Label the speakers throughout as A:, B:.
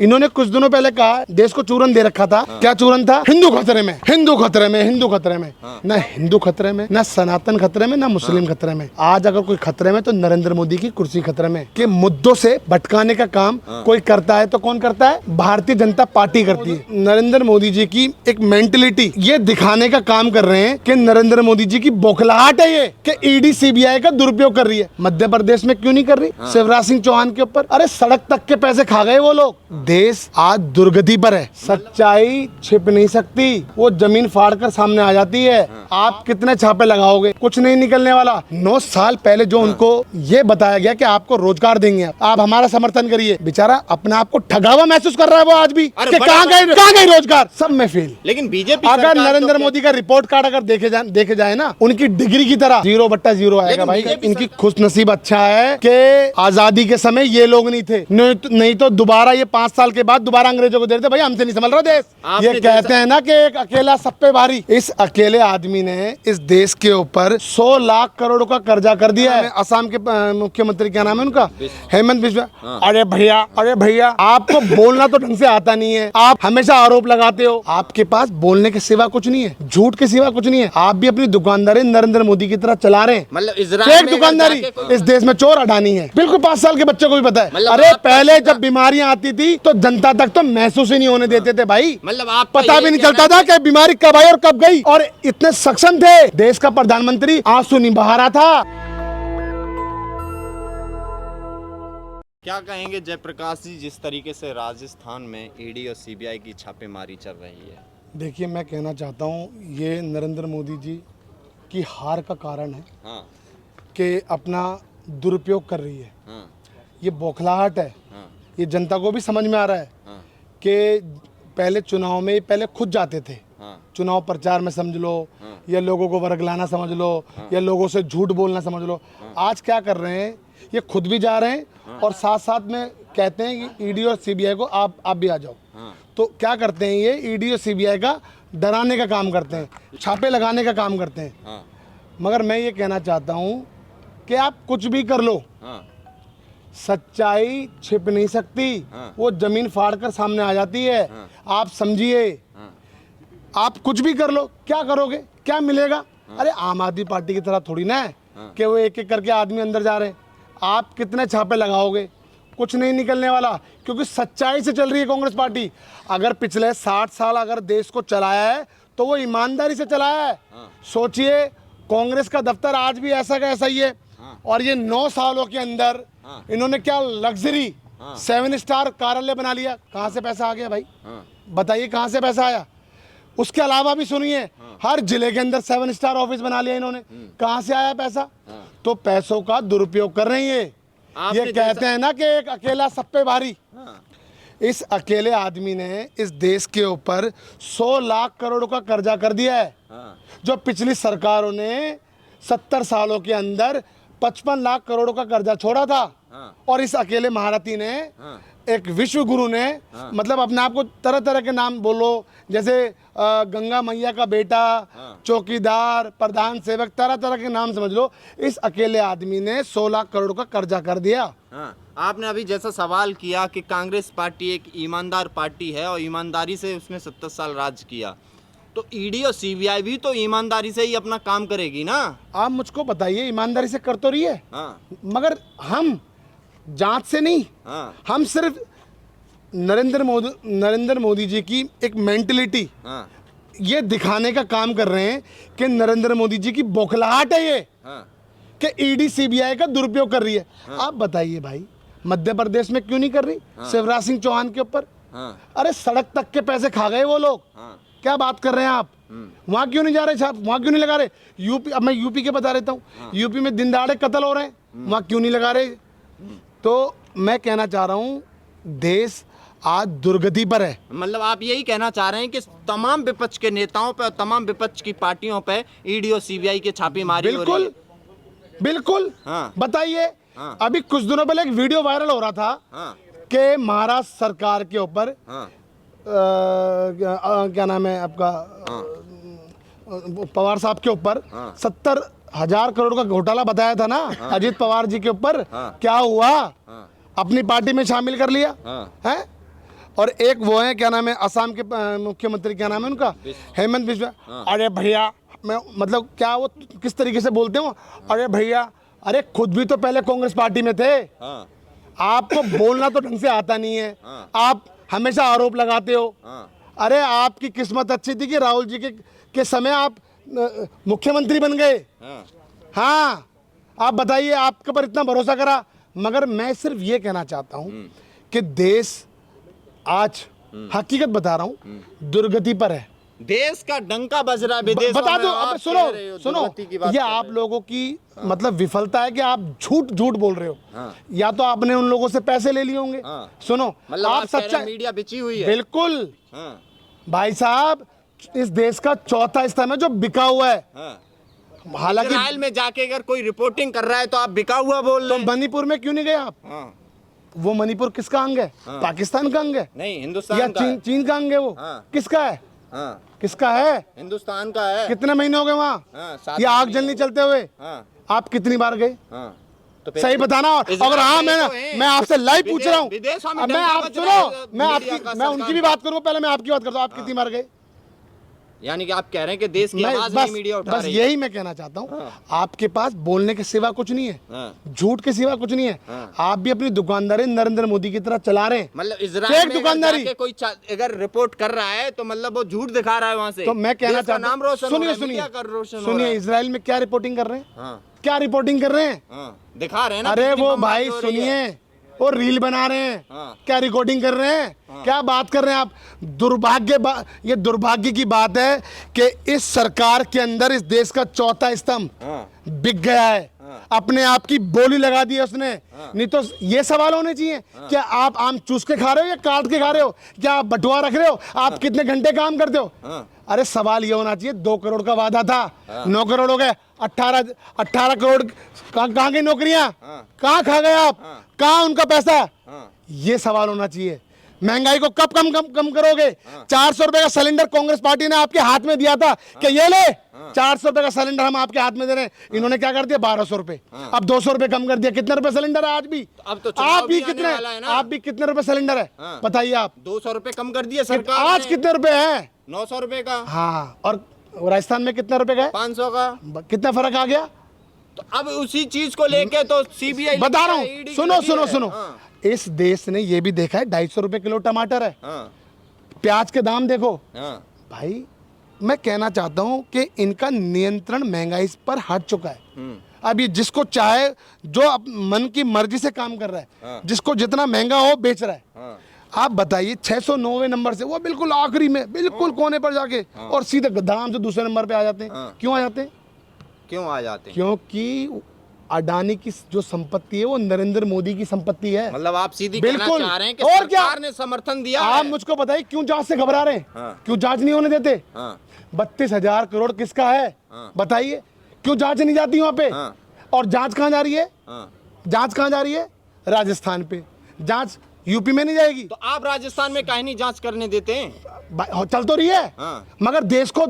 A: इन्होंने कुछ दिनों पहले कहा देश को चूरन दे रखा था। क्या चूरन था? हिंदू खतरे में, हिंदू खतरे में, हिंदू खतरे में। ना हिंदू खतरे में, ना सनातन खतरे में, ना मुस्लिम खतरे में। आज अगर कोई खतरे में तो नरेंद्र मोदी की कुर्सी खतरे में। के मुद्दों से भटकाने का काम कोई करता है तो कौन करता है? भारतीय जनता पार्टी करती है। नरेंद्र मोदी जी की एक मेंटलिटी ये दिखाने का काम कर रहे हैं कि नरेंद्र मोदी जी की बौखलाहट है ये कि ईडी सीबीआई का दुरुपयोग कर रही है। मध्य प्रदेश में क्यों नहीं कर रही? शिवराज सिंह चौहान के ऊपर अरे सड़क तक के पैसे खा गए वो लोग। देश आज दुर्गति पर है। सच्चाई छिप नहीं सकती, वो जमीन फाड़ कर सामने आ जाती है। आप कितने छापे लगाओगे, कुछ नहीं निकलने वाला। 9 साल पहले जो उनको ये बताया गया कि आपको रोजगार देंगे, आप हमारा समर्थन करिए, बेचारा अपने आप को ठगावा महसूस कर रहा है वो आज भी कि कहाँ गए रोजगार, सब में फेल।
B: लेकिन बीजेपी
A: अगर नरेंद्र मोदी का रिपोर्ट कार्ड अगर देखे जाए ना, उनकी डिग्री की तरह 0/0 आएगा भाई। इनकी खुशनसीब अच्छा है कि आजादी के समय ये लोग नहीं थे, नहीं तो दोबारा ये 5 साल के बाद दोबारा अंग्रेजों को दे देते। भाई हमसे नहीं संभल रहा देश। ये कहते हैं ना कि एक अकेला सब पे भारी। इस अकेले आदमी ने इस देश के ऊपर 100 लाख करोड़ का कर्जा कर दिया है। असम के मुख्यमंत्री क्या नाम है उनका? हेमंत बिस्वा। अरे भैया आपको बोलना तो ढंग से आता नहीं है, आप हमेशा आरोप लगाते हो। आपके पास बोलने के सिवा कुछ नहीं है, झूठ के सिवा कुछ नहीं है। आप भी अपनी दुकानदारी नरेंद्र मोदी की तरह चला रहे हैं।
B: मतलब
A: दुकानदारी इस देश में चोर अडानी है, बिल्कुल 5 साल के बच्चे को भी पता है। अरे पहले जब बीमारियां आती थी तो जनता तक तो महसूस ही नहीं होने देते थे भाई।
B: मतलब आप
A: पता भी नहीं चलता था कि बीमारी कब आई और कब गई। और इतने सक्षम थे, देश का प्रधानमंत्री आंसू नहीं बहा रहा था।
B: क्या कहेंगे जयप्रकाश जी, जिस तरीके से राजस्थान में ईडी और सीबीआई की छापेमारी चल रही है?
A: देखिए मैं कहना चाहता हूँ ये नरेंद्र मोदी जी की हार का कारण है कि अपना दुरुपयोग कर रही है। ये बौखलाहट है। ये जनता को भी समझ में आ रहा है कि पहले चुनाव में पहले खुद जाते थे, चुनाव प्रचार में समझ लो, या लोगों को वर्गलाना समझ लो, या लोगों से झूठ बोलना समझ लो। आज क्या कर रहे हैं, ये खुद भी जा रहे हैं और साथ साथ में कहते हैं कि ईडी और सीबीआई को आप भी आ जाओ। तो क्या करते हैं, ये ईडी और सीबीआई का डराने का काम करते हैं, छापे लगाने का काम करते हैं। मगर मैं ये कहना चाहता हूँ कि आप कुछ भी कर लो, सच्चाई छिप नहीं सकती, वो जमीन फाड़ कर सामने आ जाती है। आप समझिए, आप कुछ भी कर लो, क्या करोगे, क्या मिलेगा? अरे आम आदमी पार्टी की तरह थोड़ी ना है कि वो एक एक करके आदमी अंदर जा रहे हैं। आप कितने छापे लगाओगे, कुछ नहीं निकलने वाला, क्योंकि सच्चाई से चल रही है कांग्रेस पार्टी। अगर पिछले 60 साल अगर देश को चलाया है तो वो ईमानदारी से चलाया है। सोचिए, कांग्रेस का दफ्तर आज भी ऐसा का ऐसा ही है, और ये 9 सालों के अंदर इन्होंने क्या लग्जरी 7 स्टार कार्यालय बना लिया। कहाँ से पैसा आ गया भाई, बताइए कहाँ से पैसा आया? उसके अलावा भी सुनिए, हर जिले के अंदर 7 स्टार ऑफिस बना लिया इन्होंने। कहाँ से आया पैसा? तो पैसों का दुरुपयोग कर रही है। ये कहते हैं ना कि एक अकेला सब पे भारी। इस अकेले आदमी ने इस देश के ऊपर 100 लाख करोड़ का कर्जा कर दिया है, जो पिछली सरकारों ने 70 सालों के अंदर 55 लाख करोड़ का कर्जा छोड़ा था। और इस अकेले महारथी ने, एक विश्व गुरु ने, मतलब अपने आप को तरह तरह के नाम बोलो, जैसे गंगा मैया का बेटा, चौकीदार, प्रधान सेवक, तरह तरह के नाम समझ लो। इस अकेले आदमी ने 100 लाख करोड़ का कर्जा कर दिया।
B: आपने अभी जैसा सवाल किया कि कांग्रेस पार्टी एक ईमानदार पार्टी है और ईमानदारी से उसने 70 साल राज किया, तो ईडी और सीबीआई भी तो ईमानदारी से ही अपना काम करेगी ना।
A: आप मुझको बताइए, ईमानदारी से कर तो रही है, मगर हम जांच से नहीं, हम सिर्फ नरेंद्र मोदी जी की एक मेंटलिटी ये दिखाने का काम कर रहे हैं कि नरेंद्र मोदी जी की बौखलाहट है ये कि ईडी सीबीआई का दुरुपयोग कर रही है। आप बताइए भाई, मध्य प्रदेश में क्यों नहीं कर रही? शिवराज सिंह चौहान के ऊपर अरे सड़क तक के पैसे खा गए वो लोग। क्या बात कर रहे हैं आप? वहां क्यों नहीं जा रहे छाप, वहां क्यों नहीं लगा रहे? यूपी, अब मैं यूपी के बता देता हूँ, यूपी में दिन दहाड़े कत्ल हो रहे हैं, वहां क्यों नहीं लगा रहे? तो मैं कहना चाह रहा हूँ, देश आज दुर्गति पर है।
B: मतलब आप यही कहना चाह रहे हैं कि तमाम विपक्ष के नेताओं पे और तमाम विपक्ष की पार्टियों पे ईडी और सीबीआई के छापेमारी हो रही है।
A: बिल्कुल। बताइए, अभी कुछ दिनों पहले एक वीडियो वायरल हो रहा था कि महाराष्ट्र सरकार के ऊपर क्या नाम है आपका, पवार साहब के ऊपर 70,000 करोड़ का घोटाला बताया था ना, अजीत पवार जी के ऊपर। क्या हुआ? अपनी पार्टी में शामिल कर लिया है। और एक वो है, क्या नाम है, असम के मुख्यमंत्री, क्या नाम है उनका, हेमंत बिस्वा। अरे भैया, मैं मतलब क्या वो किस तरीके से बोलते हो, अरे भैया, अरे खुद भी तो पहले कांग्रेस पार्टी में थे।
B: हाँ,
A: आपको बोलना तो ढंग से आता नहीं है, आप हमेशा आरोप लगाते हो। अरे आपकी किस्मत अच्छी थी कि राहुल जी के समय आप मुख्यमंत्री बन गए। हाँ, आप बताइए, आपके पर इतना भरोसा करा। मगर मैं सिर्फ ये कहना चाहता हूँ कि देश आज, हकीकत बता रहा हूँ, दुर्गति पर है।
B: देश का डंका बज रहा है विदेशों
A: बता
B: में,
A: दो,
B: आप
A: अब
B: कह रहे हो
A: सुनो
B: दुर्गति की बात
A: ये
B: कर रहे
A: आप
B: हो।
A: लोगों की मतलब विफलता है कि आप झूठ झूठ बोल रहे हो। या तो आपने उन लोगों से पैसे ले लिए होंगे। सुनो,
B: मतलब
A: आप
B: आप कह रहे
A: सच्चा,
B: हैं मीडिया बिची हुई है।
A: बिल्कुल
B: हाँ,
A: भाई साहब, इस देश का चौथा स्तंभ है जो बिका हुआ है।
B: हाँ।
A: हालांकि
B: इजराइल में जाके अगर कोई रिपोर्टिंग कर रहा है तो आप बिका हुआ बोल
A: तो
B: रहे हैं।
A: मणिपुर में क्यों नहीं गए आप?
B: हाँ,
A: वो मणिपुर किसका अंग है? पाकिस्तान का अंग है
B: नहीं,
A: या
B: हिंदुस्तान का है।
A: चीन का अंग है? वो
B: हाँ।
A: किसका है?
B: हाँ,
A: किसका है?
B: हिंदुस्तान का है।
A: कितने महीने हो गए वहाँ?
B: हाँ, 7
A: ये आग
B: महीने
A: जलनी
B: हो गए।
A: चलते हुए?
B: हाँ,
A: आप कितनी बार गए?
B: हाँ। तो फिर
A: सही बताना।
B: इजराइल
A: अगर हाँ,
B: में तो है।
A: मैं आपसे लाइव पूछ रहा हूँ।
B: विदेशों में
A: अब मैं
B: डंका
A: आप
B: बज रहा है,
A: सुनो, मैं
B: मीडिया
A: आपकी,
B: का,
A: मैं उनकी
B: सरकार
A: भी
B: का।
A: बात करूँ, पहले मैं आपकी बात करता हूँ। आप कितनी बार गए?
B: यानी कि आप कह रहे हैं कि देश की
A: मैं
B: आवाज
A: बस
B: नहीं मीडिया उठा
A: बस
B: रही है।
A: यही मैं कहना चाहता हूँ। आपके पास बोलने के सिवा कुछ नहीं है,
B: हाँ।
A: झूठ के सिवा कुछ नहीं है। आप भी अपनी दुकानदारी नरेंद्र मोदी की तरह चला रहे हैं।
B: मतलब
A: फेक
B: इजराइल में
A: दुकानदारी।
B: जाके कोई अगर रिपोर्ट कर रहा है तो मतलब वो झूठ दिखा रहा है वहां से।
A: तो मैं कहना
B: देश का
A: चाहता
B: नाम रोशन हो
A: सुनिए
B: रहा है,
A: सुनिए
B: मीडिया का रोशन हो
A: सुनिए,
B: रहा है।
A: इजराइल में क्या रिपोर्टिंग कर रहे हैं?
B: हाँ,
A: क्या रिपोर्टिंग कर रहे हैं?
B: हाँ, दिखा रहे हैं ना।
A: अरे
B: कितनी
A: वो
B: बमबारी
A: भाई
B: हो रही है।
A: सुनिए, वो रील बना रहे हैं।
B: हाँ।
A: क्या रिकॉर्डिंग कर रहे हैं? क्या बात कर रहे हैं आप? ये दुर्भाग्य की बात है कि इस सरकार के अंदर इस देश का चौथा स्तंभ बिक गया है। अपने आप की बोली लगा दी है उसने। नहीं तो ये सवाल होने चाहिए, क्या आप आम चूस के खा रहे हो या काट के खा रहे हो? क्या आप बंटवा रख रहे हो? आप कितने घंटे काम करते हो? अरे सवाल ये होना चाहिए, 2 करोड़ का वादा था, 9 करोड़ हो गए, 18 करोड़ कहाँ गई नौकरियां? कहाँ खा गए आप? कहाँ उनका पैसा? ये सवाल होना चाहिए। महंगाई को कब कम करोगे? 400 रुपए का सिलेंडर कांग्रेस पार्टी ने आपके हाथ में दिया था कि ये ले 400 रुपए का सिलेंडर हम आपके हाथ में दे रहे हैं। इन्होंने क्या कर दिया? 1200 रुपए। अब 200 रुपए कम कर दिया। कितने रुपए सिलेंडर है आज भी?
B: अब तो
A: आप भी
B: चुनाव भी आने वाला है ना।
A: आप भी कितने रुपए सिलेंडर है? बताइए आप।
B: 200 रुपए कम कर दिए सरकार
A: आज
B: ने।
A: कितने रुपए है?
B: 900 रुपए का।
A: हाँ, और राजस्थान में कितने रुपए का है?
B: 500 का।
A: कितना फर्क आ गया?
B: तो अब उसी चीज को लेके तो सीबीआई
A: बता रहा हूँ, सुनो। इस देश ने ये भी देखा है 250 रुपए किलो टमाटर है। प्याज के दाम देखो। भाई मैं कहना चाहता हूं कि इनका नियंत्रण महंगाई पर हट चुका है। अब ये जिसको चाहे, जो मन की मर्जी से काम कर रहा है, जिसको जितना महंगा हो बेच रहा है। आप बताइए, 690 नंबर से वो बिल्कुल आखिरी में, बिल्कुल कोने पर जाके, और सीधे दाम से दूसरे नंबर पे आ जाते हैं। क्यों आ जाते हैं?
B: क्यों आ जाते हैं?
A: क्योंकि अडानी की जो संपत्ति है वो नरेंद्र मोदी की संपत्ति है।
B: मतलब आप सीधी
A: बिल्कुल।
B: कहना चाह रहे हैं कि
A: और क्या?
B: सरकार ने समर्थन दिया
A: आप
B: है।
A: मुझको बताइए, क्यों जांच से घबरा रहे हैं? क्यों जांच नहीं होने देते? 32,000 करोड़ किसका है? बताइए, क्यों जांच नहीं जाती वहां पे? और जांच कहां जा रही है? जांच कहां जा रही है? राजस्थान पे। जांच यूपी में नहीं जाएगी?
B: तो आप राजस्थान में काहे नहीं जांच करने देते हैं?
A: चल तो रही है, मगर देश को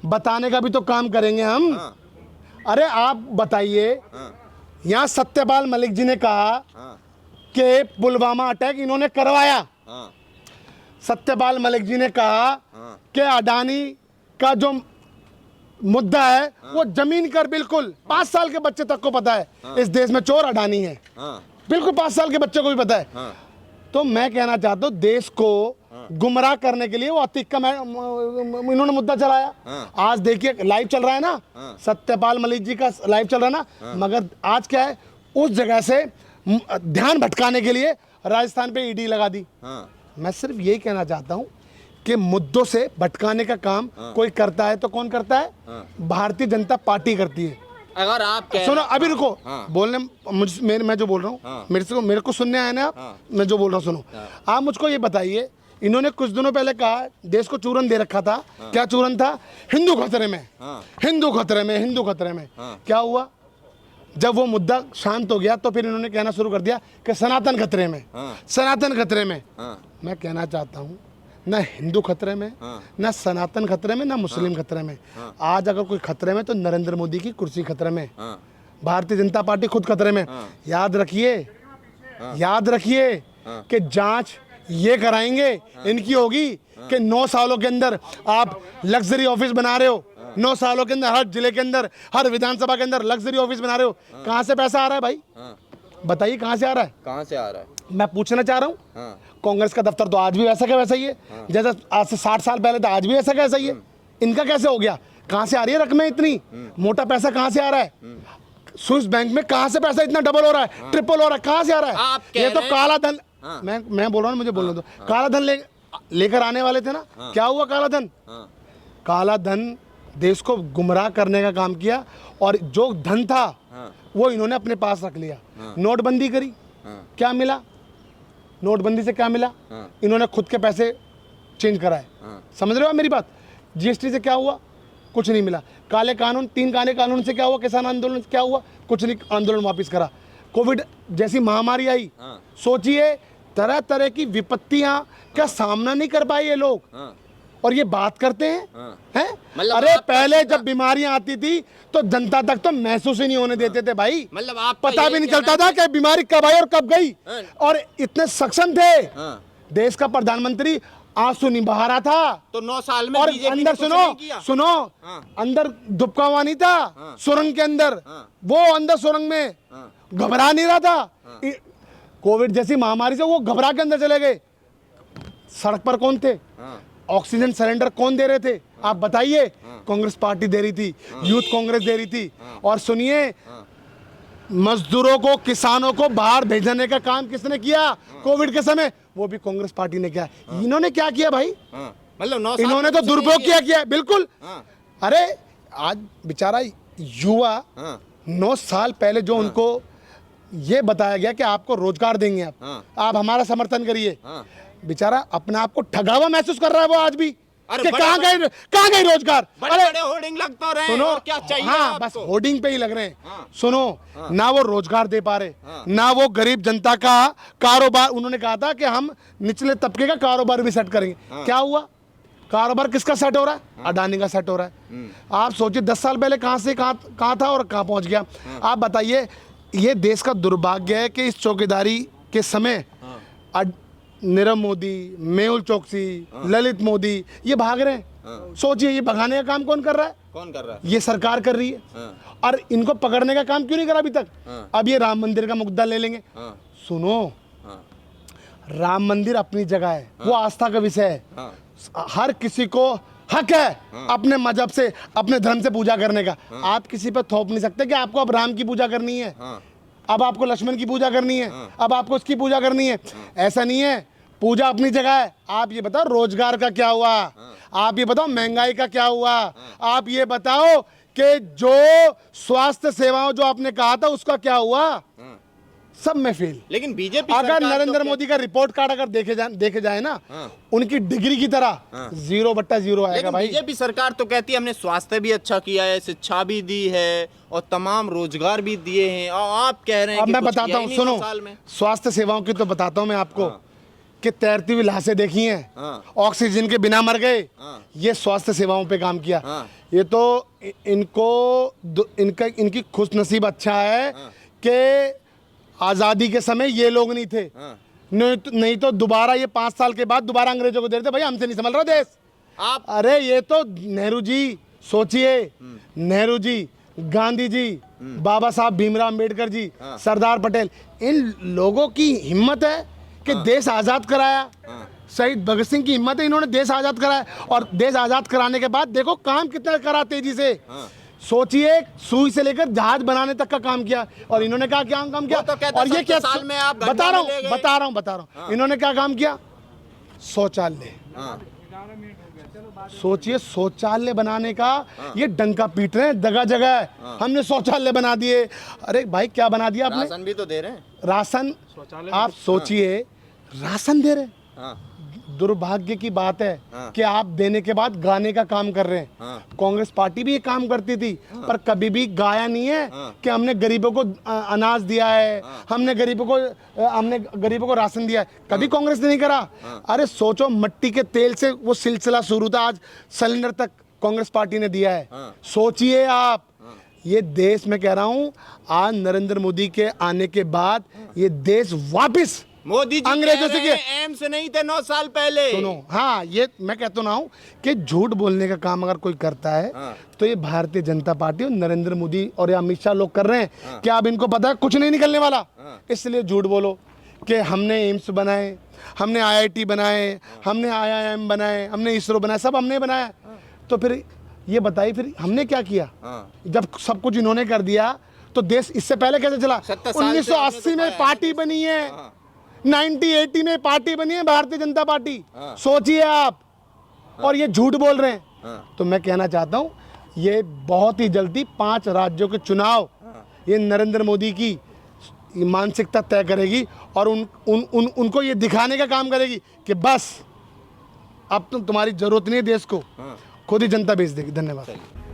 A: बताने का भी तो काम करेंगे हम। अरे आप बताइए, यहाँ सत्यपाल मलिक जी ने कहा कि पुलवामा अटैक इन्होंने करवाया। सत्यपाल मलिक जी ने कहा कि अडानी का जो मुद्दा है वो जमीन कर, बिल्कुल 5 साल के बच्चे तक को पता है इस देश में चोर अडानी है। बिल्कुल 5 साल के बच्चे को भी पता है। तो मैं कहना चाहता हूँ, देश को गुमराह करने के लिए वो अतीक का इन्होंने मुद्दा चलाया। आज देखिए लाइव चल रहा है ना, सत्यपाल मलिक जी का लाइव चल रहा है ना। मगर आज क्या है, उस जगह से ध्यान भटकाने के लिए राजस्थान पे ईडी लगा दी। मैं सिर्फ यही कहना चाहता हूँ कि मुद्दों से भटकाने का काम कोई करता है तो कौन करता है? भारतीय जनता पार्टी करती है।
B: अगर आप
A: सुनो, अभी रुको, बोलने मैं जो बोल रहा हूँ, मेरे को सुनने आए ना आप? मैं जो बोल रहा हूँ सुनो। आप मुझको ये बताइए, इन्होंने कुछ दिनों पहले कहा देश को चूरन दे रखा था। क्या चूरन था? हिंदू खतरे में, हिंदू खतरे में, हिंदू खतरे में। क्या हुआ? जब वो मुद्दा शांत हो गया तो फिर इन्होंने कहना शुरू कर दिया कि सनातन खतरे में, सनातन खतरे में। मैं कहना चाहता हूँ, ना हिंदू खतरे में, ना सनातन खतरे में, ना मुस्लिम खतरे में। आज अगर कोई खतरे में तो नरेंद्र मोदी की कुर्सी खतरे में, भारतीय जनता पार्टी खुद खतरे में। याद रखिए कि जांच ये कराएंगे। इनकी होगी कि 9 सालों के अंदर आप लग्जरी ऑफिस बना रहे हो, 9 सालों के अंदर हर जिले के अंदर, हर विधानसभा के अंदर लग्जरी ऑफिस बना रहे हो। कहाँ से पैसा आ रहा है भाई? बताइए कहाँ से आ रहा है?
B: कहाँ से आ रहा है?
A: मैं पूछना चाह रहा हूँ। कांग्रेस का दफ्तर तो आज भी वैसा का वैसा ही है, जैसा आज से 60 साल पहले था, आज भी वैसा का वैसा ही है। इनका कैसे हो गया? कहाँ से आ रही है रकमें इतनी? मोटा पैसा कहाँ से आ रहा है? स्विस बैंक में कहाँ से पैसा इतना डबल हो रहा है, ट्रिपल हो रहा है? कहाँ से आ रहा
B: आप
A: है?
B: कह
A: ये तो
B: रहे हैं-
A: काला धन। मैं बोल रहा हूँ, मुझे बोलने दो। काला धन लेकर आने वाले थे ना, क्या हुआ? काला धन, काला धन देश को गुमराह करने का काम किया, और जो धन था वो इन्होंने अपने पास रख लिया। नोटबंदी करी, क्या मिला? नोटबंदी से क्या मिला? इन्होंने खुद के पैसे चेंज कराए। समझ रहे हो आप मेरी बात? जीएसटी से क्या हुआ? कुछ नहीं मिला। काले कानून, 3 काले कानून से क्या हुआ? किसान आंदोलन से क्या हुआ? कुछ नहीं, आंदोलन वापस करा। कोविड जैसी महामारी आई, सोचिए तरह तरह की विपत्तियां का सामना नहीं कर पाए ये लोग, और ये बात करते हैं हैं?
B: मतलब
A: अरे
B: आपका
A: पहले
B: सीधा-
A: जब बीमारियां आती थी तो जनता तक तो महसूस ही नहीं होने देते थे भाई।
B: मतलब आप
A: पता भी नहीं चलता था कि बीमारी कब आई और कब गई, और इतने सक्षम थे। देश का प्रधानमंत्री आंसू नहीं बहा रहा था,
B: तो 9 साल में
A: और
B: बीजेपी ने
A: अंदर
B: कुछ नहीं किया।
A: सुनो अंदर दुबका हुआ नहीं था सुरंग के अंदर, वो अंदर सुरंग में घबरा नहीं रहा था। कोविड जैसी महामारी से वो घबरा के अंदर चले गए। सड़क पर कौन थे? ऑक्सीजन सिलेंडर कौन दे रहे थे? आप बताइए। कांग्रेस पार्टी दे रही थी, यूथ कांग्रेस दे रही थी। और सुनिए, मजदूरों को, किसानों को बाहर भेजने का काम किसने किया कोविड के समय? वो भी कांग्रेस पार्टी ने किया। इन्होंने क्या किया भाई?
B: मतलब 9 साल
A: इन्होंने
B: में
A: तो
B: कुछ नहीं
A: दुरुपयोग किया बिल्कुल।
B: हाँ।
A: अरे आज बेचारा युवा, 9 साल पहले जो उनको ये बताया गया कि आपको रोजगार देंगे, आप हमारा समर्थन करिए, बेचारा अपने आप को ठगा हुआ महसूस कर रहा है वो आज भी।
B: अरे
A: कि
B: बड़े-
A: कहाँ गई रोजगार?
B: बड़े बड़े होर्डिंग लग तो रहे हैं,
A: सुनो,
B: और क्या चाहिए
A: हाँ बस
B: आपको?
A: होर्डिंग पे ही लग रहे हैं। सुनो, ना वो रोजगार दे पा रहे, ना वो गरीब जनता का कारोबार। उन्होंने कहा था कि हम निचले तबके का कारोबार भी सेट करेंगे। क्या हुआ? कारोबार किसका सेट हो रहा है? अडानी का सेट हो रहा है। आप सोचिए 10 साल पहले कहाँ से कहाँ था और कहाँ पहुंच गया। आप बताइए, ये देश का दुर्भाग्य है कि इस चौकीदारी के समय नीरव मोदी, मेहुल चोकसी, ललित मोदी ये भाग रहे हैं। सोचिए, ये भगाने का काम कौन कर रहा है?
B: कौन कर रहा है?
A: ये सरकार कर रही है। और इनको पकड़ने का काम क्यों नहीं करा अभी तक? अब ये राम मंदिर का मुद्दा ले लेंगे। सुनो, राम मंदिर अपनी जगह है, वो आस्था का विषय है। हर किसी को हक है अपने मजहब से, अपने धर्म से पूजा करने का। आप किसी पर थोप नहीं सकते कि आपको अब राम की पूजा करनी है, अब आपको लक्ष्मण की पूजा करनी है, अब आपको उसकी पूजा करनी है। ऐसा नहीं है, पूजा अपनी जगह है। आप ये बताओ रोजगार का क्या हुआ? आप ये बताओ महंगाई का क्या हुआ? आप ये बताओ कि जो स्वास्थ्य सेवाओं जो आपने कहा था उसका क्या हुआ? सब में फेल।
B: लेकिन बीजेपी
A: अगर नरेंद्र मोदी का रिपोर्ट कार्ड अगर देखे जाए ना, उनकी डिग्री की तरह 0/0 आएगा
B: लेकिन
A: भाई।
B: बीजेपी सरकार तो कहती है हमने स्वास्थ्य भी अच्छा किया है, शिक्षा भी दी है और तमाम रोजगार भी दिए हैं, और आप कह रहे हैं
A: अब
B: कि
A: मैं
B: कुछ
A: बताता
B: किया ही
A: हूँ,
B: नहीं
A: सुनो,
B: 9 साल में।
A: स्वास्थ्य सेवाओं की तो बताता हूँ मैं आपको कि तैरती हुई लाशें देखी हैं, ऑक्सीजन के बिना मर गए, ये स्वास्थ्य सेवाओं पे काम किया। ये तो इनकी खुशनसीब अच्छा है कि आज़ादी के समय ये लोग नहीं थे, नहीं तो दोबारा ये 5 साल के बाद दोबारा अंग्रेजों को दे देते। भाई हमसे नहीं संभल रहा देश।
B: आप
A: अरे ये तो नेहरू जी, सोचिए, नेहरू जी, गांधी जी, बाबा साहब भीमराव अंबेडकर जी, सरदार पटेल, इन लोगों की हिम्मत है कि देश आज़ाद कराया। शहीद भगत सिंह की हिम्मत है, इन्होंने देश आज़ाद कराया, और देश आज़ाद कराने के बाद देखो काम कितना करा तेजी से। सोचिए, सुई से लेकर जहाज बनाने तक का काम किया, और इन्होंने क्या क्या काम किया?
B: तो कहते
A: और ये क्या
B: 70 साल में आप
A: बता रहा
B: ले गए।
A: हूँ बता रहा हूँ इन्होंने क्या काम किया? शौचालय। सोचिए, शौचालय बनाने का ये डंका पीट रहे हैं जगह जगह, हमने शौचालय बना दिए। अरे भाई क्या बना दिया आपने?
B: राशन भी तो दे रहे हैं।
A: राशन, आप सोचिए, राशन दे रहे हैं। दुर्भाग्य की बात है कि आप देने के बाद गाने का काम कर रहे हैं। कांग्रेस पार्टी भी ये काम करती थी, पर कभी भी गाया नहीं है कि हमने गरीबों को अनाज दिया है, हमने गरीबों को राशन दिया है। कभी कांग्रेस ने नहीं करा। अरे सोचो, मिट्टी के तेल से वो सिलसिला शुरू था, आज सिलेंडर तक कांग्रेस पार्टी ने दिया है। सोचिए आप, ये देश में कह रहा हूं, आज नरेंद्र मोदी के आने के बाद ये देश वापिस
B: मोदी जी
A: अंग्रेजों से
B: एम्स नहीं थे 9 साल पहले।
A: सुनो, हाँ ये मैं कहता ना हूँ कि झूठ बोलने का काम अगर कोई करता है तो ये भारतीय जनता पार्टी और नरेंद्र मोदी और ये अमित शाह लोग कर रहे हैं। क्या अब इनको पता है कुछ नहीं निकलने वाला, इसलिए झूठ बोलो कि हमने एम्स बनाए, हमने IIT बनाए, हमने IIM बनाए, हमने इसरो बनाया, सब हमने बनाया। तो फिर ये बताइए फिर हमने क्या किया? जब सब कुछ इन्होंने कर दिया तो देश इससे पहले कैसे चला? 1980 में पार्टी बनी है, 1980 में पार्टी बनी है भारतीय जनता पार्टी, सोचिए आप, और ये झूठ बोल रहे हैं। तो मैं कहना चाहता हूँ ये बहुत ही जल्दी 5 राज्यों के चुनाव ये नरेंद्र मोदी की मानसिकता तय करेगी और उनको ये दिखाने का काम करेगी कि बस अब तुम्हारी जरूरत नहीं है देश को, खुद ही जनता भेज देगी। धन्यवाद।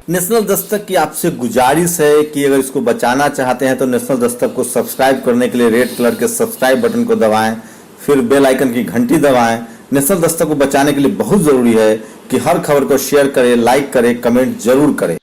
C: नेशनल दस्तक की आपसे गुजारिश है कि अगर इसको बचाना चाहते हैं तो नेशनल दस्तक को सब्सक्राइब करने के लिए रेड कलर के सब्सक्राइब बटन को दबाएं, फिर बेल आइकन की घंटी दबाएं। नेशनल दस्तक को बचाने के लिए बहुत जरूरी है कि हर खबर को शेयर करें, लाइक करें, कमेंट जरूर करें।